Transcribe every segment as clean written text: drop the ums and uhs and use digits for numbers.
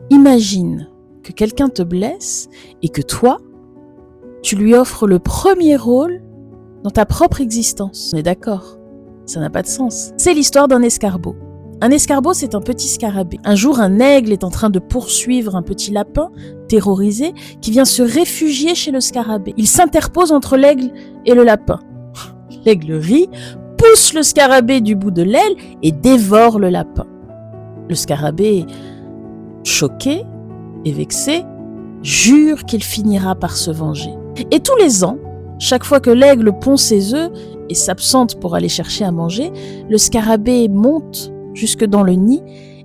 Imagine que quelqu'un te blesse et que toi, tu lui offres le premier rôle dans ta propre existence. On est d'accord? Ça n'a pas de sens. C'est l'histoire d'un escargot. Un escargot, c'est un petit scarabée. Un jour, un aigle est en train de poursuivre un petit lapin, terrorisé, qui vient se réfugier chez le scarabée. Il s'interpose entre l'aigle et le lapin. L'aigle rit, pousse le scarabée du bout de l'aile et dévore le lapin. Le scarabée, choqué et vexé, jure qu'il finira par se venger. Et tous les ans, chaque fois que l'aigle pond ses œufs et s'absente pour aller chercher à manger, le scarabée monte jusque dans le nid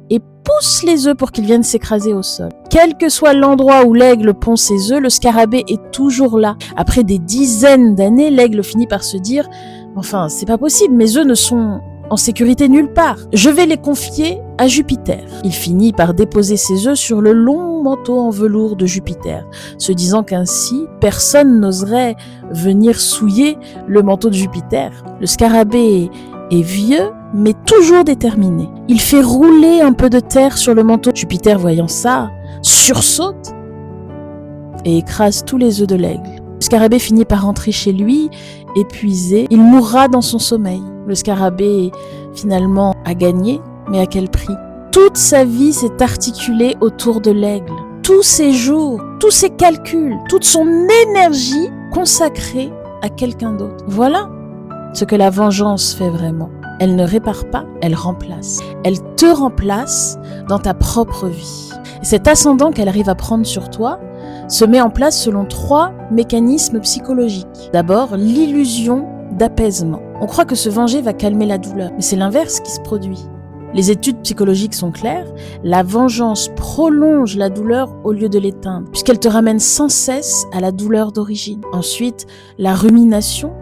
et pousse les œufs pour qu'ils viennent s'écraser au sol. Quel que soit l'endroit où l'aigle pond ses œufs, le scarabée est toujours là. Après des dizaines d'années, l'aigle finit par se dire « Enfin, c'est pas possible, mes œufs ne sont en sécurité nulle part. Je vais les confier à Jupiter. » Il finit par déposer ses œufs sur le long manteau en velours de Jupiter, se disant qu'ainsi, personne n'oserait venir souiller le manteau de Jupiter. Le scarabée est vieux, mais toujours déterminé. Il fait rouler un peu de terre sur le manteau. Jupiter, voyant ça, sursaute et écrase tous les œufs de l'aigle. Le scarabée finit par rentrer chez lui, épuisé. Il mourra dans son sommeil. Le scarabée, finalement, a gagné, mais à quel prix? Toute sa vie s'est articulée autour de l'aigle. Tous ses jours, tous ses calculs, toute son énergie consacrée à quelqu'un d'autre. Voilà ce que la vengeance fait vraiment. Elle ne répare pas, elle remplace. Elle te remplace dans ta propre vie. Et cet ascendant qu'elle arrive à prendre sur toi se met en place selon 3 mécanismes psychologiques. D'abord, l'illusion d'apaisement. On croit que se venger va calmer la douleur, mais c'est l'inverse qui se produit. Les études psychologiques sont claires, la vengeance prolonge la douleur au lieu de l'éteindre, puisqu'elle te ramène sans cesse à la douleur d'origine. Ensuite, la rumination,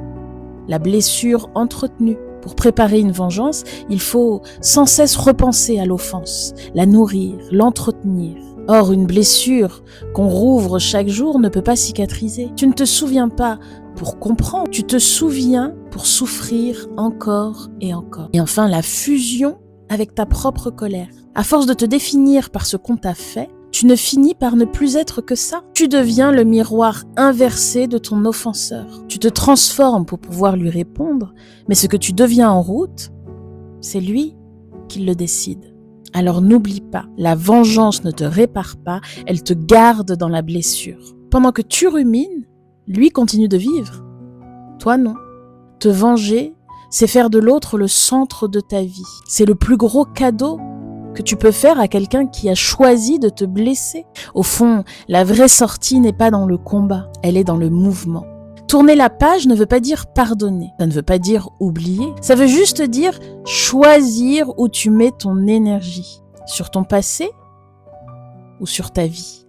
la blessure entretenue. Pour préparer une vengeance, il faut sans cesse repenser à l'offense, la nourrir, l'entretenir. Or, une blessure qu'on rouvre chaque jour ne peut pas cicatriser. Tu ne te souviens pas pour comprendre, tu te souviens pour souffrir encore et encore. Et enfin, la fusion avec ta propre colère. À force de te définir par ce qu'on t'a fait, tu ne finis par ne plus être que ça. Tu deviens le miroir inversé de ton offenseur. Tu te transformes pour pouvoir lui répondre, mais ce que tu deviens en route, c'est lui qui le décide. Alors n'oublie pas, la vengeance ne te répare pas, elle te garde dans la blessure. Pendant que tu rumines, lui continue de vivre. Toi non. Te venger, c'est faire de l'autre le centre de ta vie. C'est le plus gros cadeau que tu peux faire à quelqu'un qui a choisi de te blesser. Au fond, la vraie sortie n'est pas dans le combat, elle est dans le mouvement. Tourner la page ne veut pas dire pardonner, ça ne veut pas dire oublier, ça veut juste dire choisir où tu mets ton énergie, sur ton passé ou sur ta vie.